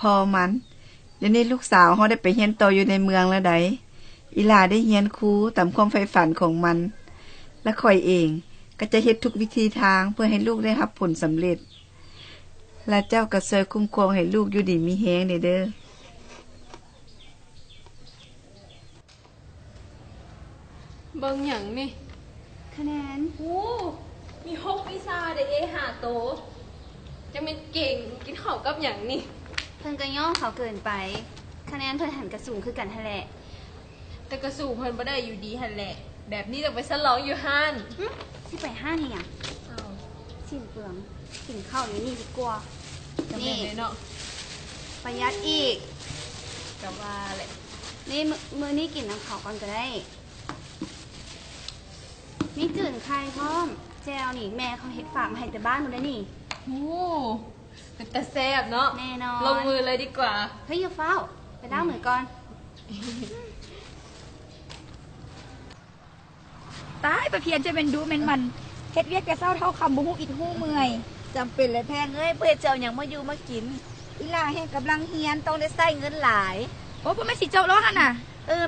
พอมันเดี๋ยวนี้ลูกสาวเฮาได้ไปเรียนต่ออยู่ในเมืองแล้วไดอีหลาได้เรียนครูตามความใฝ่ฝันของมันและข่อยเองก็จะเฮ็ดทุกวิธีทางเพื่อให้ลูกได้รับผลสำเร็จและเจ้าก็ช่วยคุ้มครองให้ลูกอยู่ดีมีแรงเด้อเบิ่งหยังนี่คะแนนโอ้มี6วิชาเด้5โตจะเป็นเก่งกินข้าวกับหยังนี่เพิ่นก็ย่อเขาเกินไปคะแนนเพิ่นหันกระสูงคือกันหั่นแหละแต่กระสู่เพิ่นบ่ได้อยู่ดีหั่นแหละแบบนี้ต้องไปฉลองอยู่ห้านสิไปห้านนี่หยังอ้าวสิ้นเปลืองกินข้าวอยู่นี่ดีกว่านี่เนาะประหยัดอีกก็ว่าแหละนี่มื้อนี้กินน้ำข้าวก่อนก็ได้มีจื่นไข่พร้อมแจวนี่แม่เขาเฮ็ดฝากมาให้แต่บ้านหมดแล้วนี่โอ้เป็นตาแซ่บเนาะแน่นอนลงมือเลยดีกว่าเฮ้ยอย่าเฝ้าไปล้างมือก่อนตายไปเพียนจะเป็นดูแม่นมันเฮ็ดเวียกแกเศร้าเท่าคำบ่ฮู้อิดฮู้เมื่อยจำเป็นเลยแพงเอ้ยเพื่อเจ้าอย่างมาอยู่มากินอีหล่าแห่งกำลังเฮียนต้องได้ใช้เงินหลายโอ้บ่แม่นสิจบแล้วหั่นน่ะ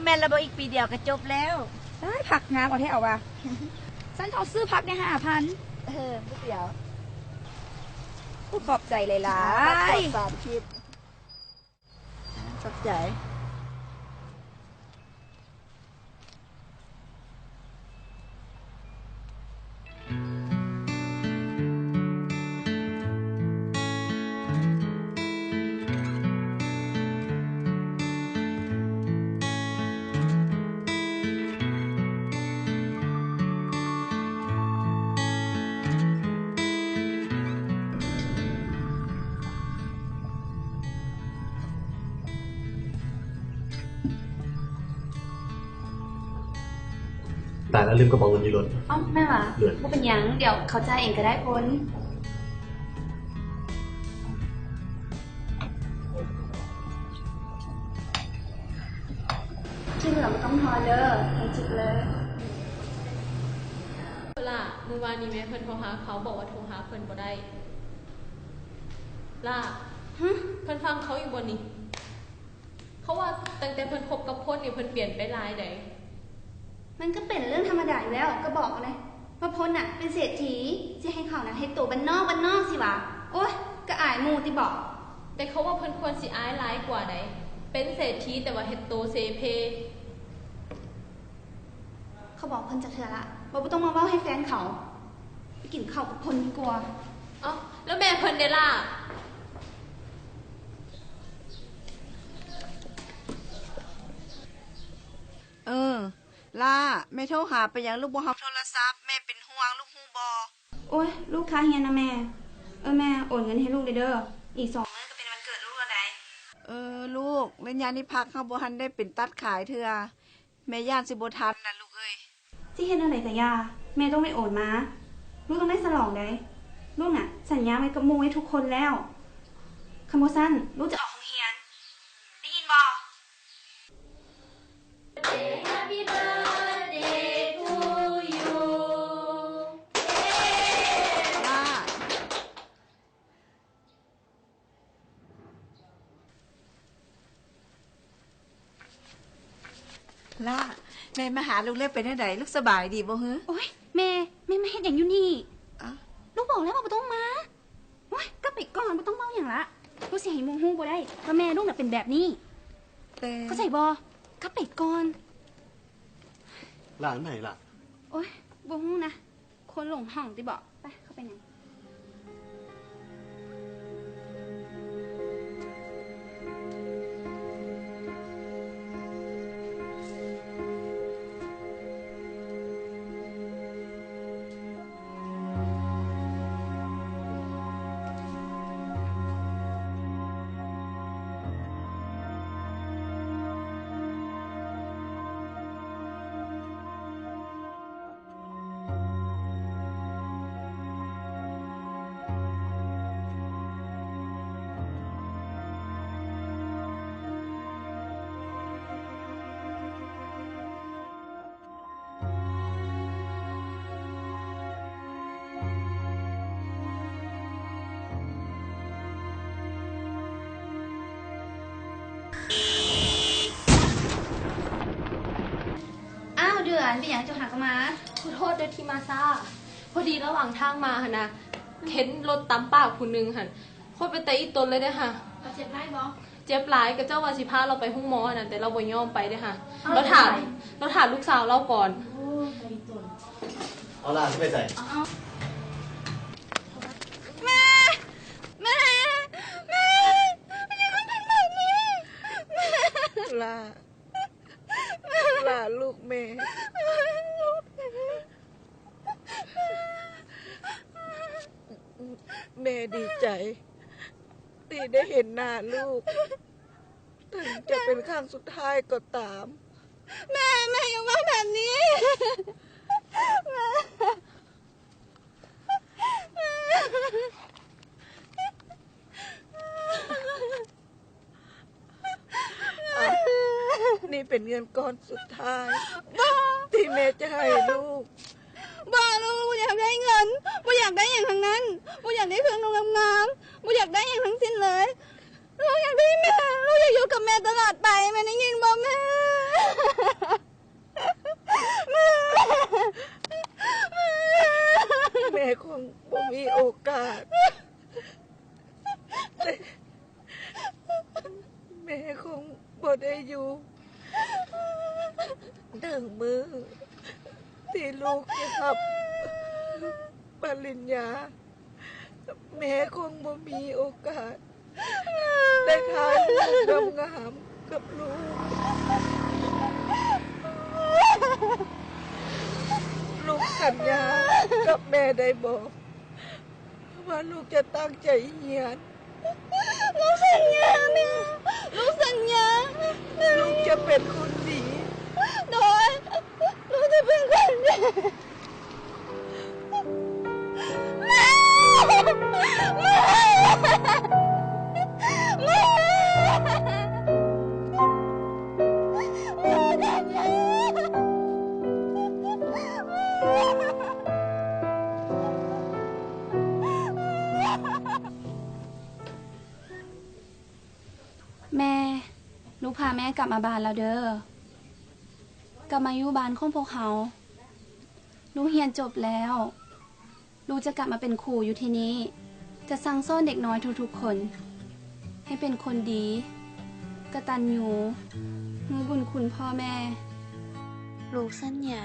แม่นระบ่อีกปีเดียวก็จบแล้วได้ผักงามเอาแท้เอาว่ะฉันเอาซื้อผักได้5,000ผู้เดียวผู้ขอบใจหลายๆ3 คิดขอบใจตายแล้วลืมกระเป๋าเงินอยู่รถอ้าวแม่หวะบ่เป็นหยังเดี๋ยวเขาจ่ายเองก็ได้พ้นที่เหลือไม่ต้องทอนเด้อให้จิบเลยล่ะมื้อวานนี้แม่เพิ่นโทรหาเขาบอกว่าโทรหาเพิ่นบ่ได้ล่ะเพิ่นฟังเขาอยู่บ่นี่เขาว่าตั้งแต่เพิ่นคบกับพ้นนี่เพิ่นเปลี่ยนไปหลายใดมันก็เป็นเรื่องธรรมดาอยู่แล้วก็บอกเลยว่าพ้นน่ะเป็นเศรษฐีจะให้เขานะให้ตัวบ้านนอกสิวะโอ๊ยก็อายมูติบอกแต่เขาว่าเพิ่นควรสิอายหลายกว่าใดเป็นเศรษฐีแต่ว่าเฮ็ดโตเซเพเขาบอกเพิ่นจะเถื่อละว่าบ่ต้องมาเว้าให้แฟนเขาไปกินข้าวกับพ้นดีกว่าเอ้าแล้วแม่เพิ่นได้ล่ะล่าแม่โทรหาไปยังลูกบ่รับโทรศัพท์แม่เป็นห่วงลูกฮู้บ่โอ้ยลูกค้าเฮียนะแม่แม่โอนเงินให้ลูกเด้ออีก2 มื้อก็เป็นวันเกิดลูกแล้วได้ลูกระยะนี้พักเฮาบ่ทันได้เป็นตัดขายเทื่อแม่ย่านสิบ่ทันน่ะลูกเอ้ยสิเฮ็ดจังได๋ก็ย่าแม่ต้องได้โอนมาลูกต้องได้ฉลองได้ลูกน่ะสัญญาไว้กับหมู่ไว้ทุกคนแล้วคันบ่ซั่นลูกจะออกโรงเรียนได้ยินบ่Happy birthday to you ล่าแม่มาหาลูกเล็กเป็นจังไดลูกสบายดีบ่ฮึโอ๊ยแม่มาเฮ็ดหยังอยู่นี่ลูกบอกแล้วว่าบ่ต้องมาโอ๊ยกลับไปก่อนบ่ต้องเว้าหยังละลูกสิให้หมู่ฮู้บ่ได้ว่าแม่ลูกน่ะเป็นแบบนี้เข้าใจบ่กลับไปก่อนร้านไหนล่ะโอ๊ยบ่ฮู้นะคนหลงห้องติบอกไปเข้าไปหยัง อ้าวเดือนเป็นอย่างจะหักมา ขอโทษด้วยที่มาซ่าพอดีระหว่างทางมาหั่นนะเข็นรถตามป้าผู้หนึงหั่นโคตรไปเตะอีตนเลยเด้อค่ะ เราเจ็บไรบอ เจ็บหลายก็เจ้าว่าสิพาเราไปห้องหมอน่ะแต่เราบ่ยอมไปเด้อค่ะเราถามลูกสาวเราก่อน เอาหลานไปใส่ แม่แม่ไม่ได้ต้องทำแบบนี้แม่ ลาลูกแม่แม่ดีใจที่ได้เห็นหน้าลูก ถึงจะเป็นครั้งสุดท้ายก็ตาม แม่อย่ามาแบบนี้ นี่เป็นเงินก้อนสุดท้าย ที่แม่จะให้ลูก บ้าลูกอยากได้เงินบ่อยากได้อย่างทั้งนั้นบ่อยากได้เครื่องนุ่งงามๆบ่อยากได้อย่างทั้งสิ้นเลยลูกอยากได้แม่ลูกอยากอยู่กับแม่ตลอดไปแม่ได้ยินบ่แม่แม่ แม่คงบ่มีโอกาสแต่แม่คงบ่ได้อยู่ถึงมือ ที่ลูกจะรับปริญญา แม่คงบ่มีโอกาส ได้ถ่ายรูปงามๆกับลูก ลูกสัญญากับแม่ได้บอกว่าลูกจะตั้งใจเรียน ลูกสัญญาแม่ลูกสัญญา ลูกจะเป็นคนดี โดยลูกจะเป็นคนดีแม่แม่ลูกพาแม่กลับมาบ้านแล้วเด้อกลับมาอยู่บ้านของพวกเขาลูกเรียนจบแล้วลูกจะกลับมาเป็นครูอยู่ที่นี้จะสั่งสอนเด็กน้อยทุกๆคน ให้เป็นคนดีกตัญญูรู้บุญคุณพ่อแม่ลูกสัญญา